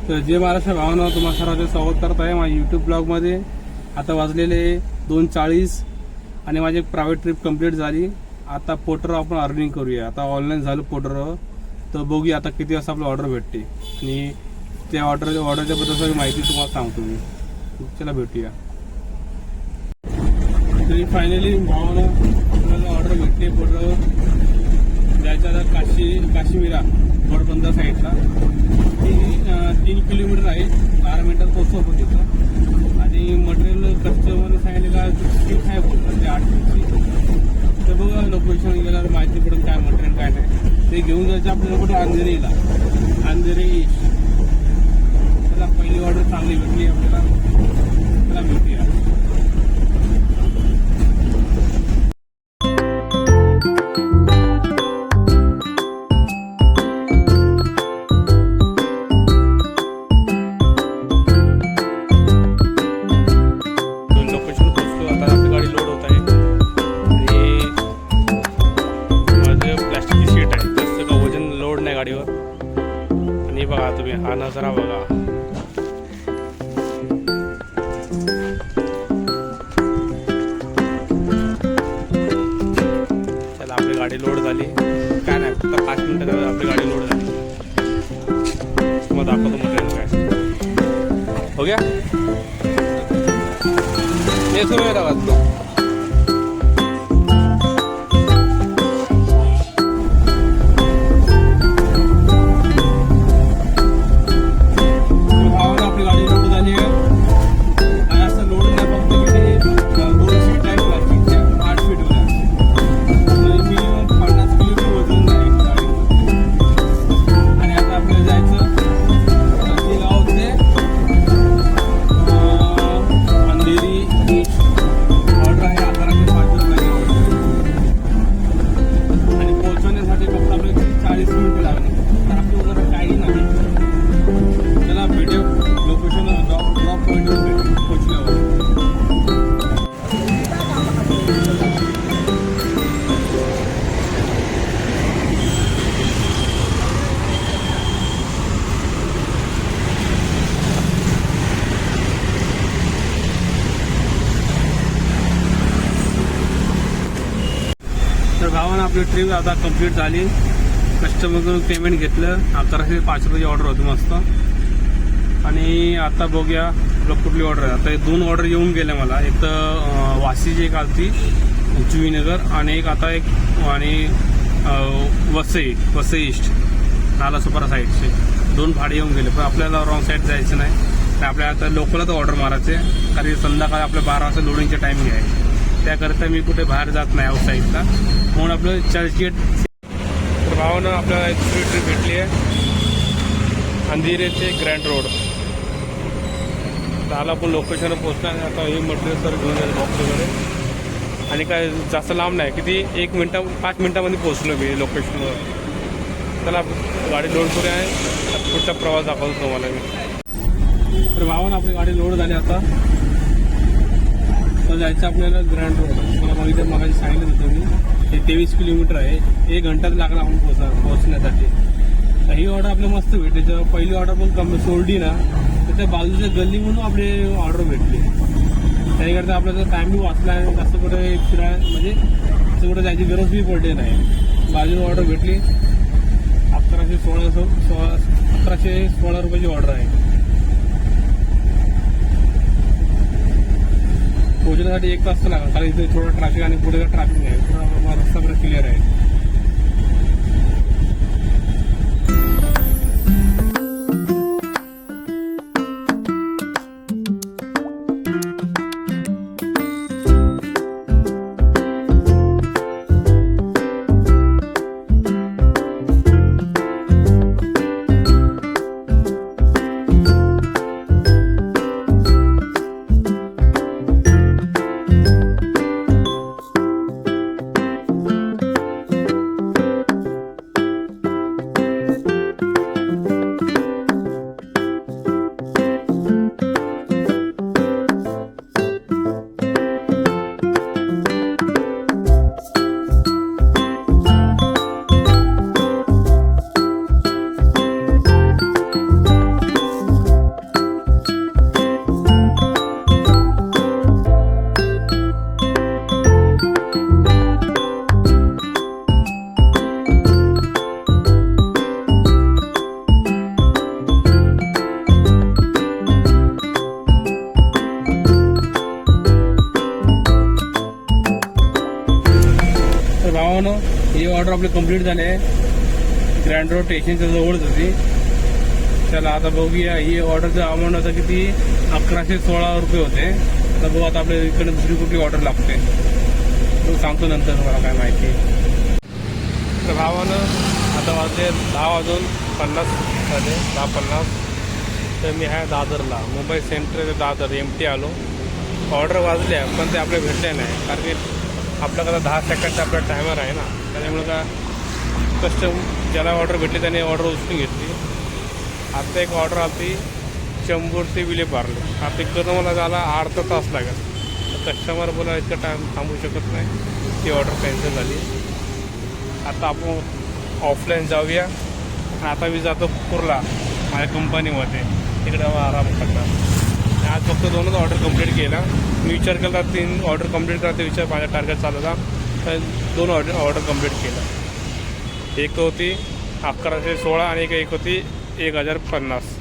तर जे महाराष्ट्र भावांना तुम्हाला सर्वांचं स्वागत करत आहे माझ्या यूट्यूब ब्लॉगमध्ये. आता वाजलेले 2:40 आणि माझी प्रायव्हेट ट्रिप कंप्लीट झाली. आता पोटर आपण अर्निंग करूया. आता ऑनलाईन झालं पोटर, तर बघूया आता किती वाजता आपलं ऑर्डर भेटते आणि त्या ऑर्डरच्या बद्दल सगळी माहिती तुम्हाला सांगतो मी. चला भेटूया. तरी फायनली भावाला आपल्याला ऑर्डर भेटली पोटर जायचं आता काशीमिरा घोडबंदर साईडला. 3 किलोमीटर आहे, 12 मिनिटात पोहोचतो आपण तिथं. आणि मटेरियल कस्टमरने सांगितलं का सीट आहे बोलतात ते 8 फीटची. तर बघा लोकेशन गेल्यावर माहिती पडेल काय मटेरियल काय नाही. ते घेऊन जायचं आपल्याला कुठे अंधेरीला, अंधेरी. त्याला पहिली ऑर्डर चांगली भेटली आपल्याला. त्याला भेटूया. गाडीवर आणि बघा तुम्ही हा नजारा बघा. चला आपली गाडी लोड झाली. काय नाही, फक्त 5 मिनिटात आपली गाडी लोड झाली. मग दाखवतो मटेरियल काय हो गया. ये सुरू आहे तर भावानं आपली ट्रिप आता कंप्लीट झाली. कस्टमरकडून पेमेंट घेतलं. 1105 रुपयाची ऑर्डर होती मस्त. आणि आता बघूया आपलं कुठली ऑर्डर आहे. आता 2 ऑर्डर येऊन गेल्या मला. एक तर वाशीची एक आलती जुईनगर आणि एक आता एक आणि वसई ईस्ट नालासोपारा साईडचे 2 भाडे येऊन गेले. पण आपल्याला रॉंग साईड जायचं नाही. तर आपल्याला आता लोकलच ऑर्डर मारायचे, कारण संध्याकाळी आपल्या 12 वाजता लोडिंगचे टायमिंग आहे. त्याकरिता मी कुठे बाहेर जात नाही आउट साईडला. म्हणून आपलं चर्चगेट. तर भावानं आपल्याला एक ट्रिप भेटली आहे अंधेरी ते ग्रँड रोड. त्याला आपण लोकेशनवर पोहोचणार. आता हे मटेरियल सर घेऊन जाईल बॉक्स वगैरे. आणि काय जास्त लांब नाही, किती 5 मिनिटामध्ये पोहोचलो मी लोकेशनवर. त्याला गाडी लोड करूया आहे. पुढचा प्रवास दाखवतो तुम्हाला मी. तर भावानं आपली गाडी लोड झाली. आता तर जायचं आपल्याला ग्रँड रोड. मला बघितलं मगाशी सांगितलं होतं मी. हे 23 किलोमीटर आहे. 1 घंटाच लागला आपण पोहोचण्यासाठी. तर ही ऑर्डर आपल्याला मस्त भेटली. जेव्हा पहिली ऑर्डर पण कमी सोडली ना, तर त्या बाजूच्या गल्ली म्हणून आपली ऑर्डर भेटली. त्याकरता आपल्याला टाईम बी वाचला आहे. जास्त कुठे म्हणजे असं कुठे जायची गरज बी पडली नाही. बाजूला ऑर्डर भेटली. 1116 रुपयाची ऑर्डर आहे. पोहोचण्यासाठी 1 तास लागला, कारण इथे थोडं ट्रॅफिक आणि पुढे ट्रॅफिक नाही. थोडा रस्ता बरं क्लिअर आहे. ऑर्डर आपली कंप्लीट झाली आहे. ग्रँड रोड स्टेशनच्या जवळच होती. चला आता बघूया. ही ऑर्डरचं अमाऊंट होतं किती 1116 रुपये होते. आता बघू आता आपल्या इकडे दुसरी कुठली ऑर्डर लागते तो सांगतो नंतर मला काय माहिती. तर भावानं आता वाजले 10:50 झाले 10:50. तर मी आहे दादरला, मुंबई सेंट्रल दादर MT आलो. ऑर्डर वाजल्या पण ते आपल्या भेटले नाही, कारण की आपल्याकडं 10 सेकंडचा आपला टायमर आहे ना. त्याच्यामुळे का ज्याला ऑर्डर भेटली त्याने ऑर्डर उचलून घेतली. आता एक ऑर्डर आली चंबूर ते विलेपार्ले. आता करणं मला झाला अर्धा तास लागेल. तर कस्टमर बोला इतका टाईम थांबू शकत नाही, ती ऑर्डर कॅन्सल झाली. आता आपण ऑफलाईन जाऊया. आता मी जातो कुर्ला माझ्या कंपनीमध्ये, तिकडे आराम करणार. आज फक्त 2च ऑर्डर कंप्लीट केला. मी विचार केला 3 ऑर्डर कंप्लीट करायचा विचार माझ्या टार्गेट चालू होता, तर 2 ऑर्डर कंप्लीट केला. एक होती 1116 आणि एक होती 1050.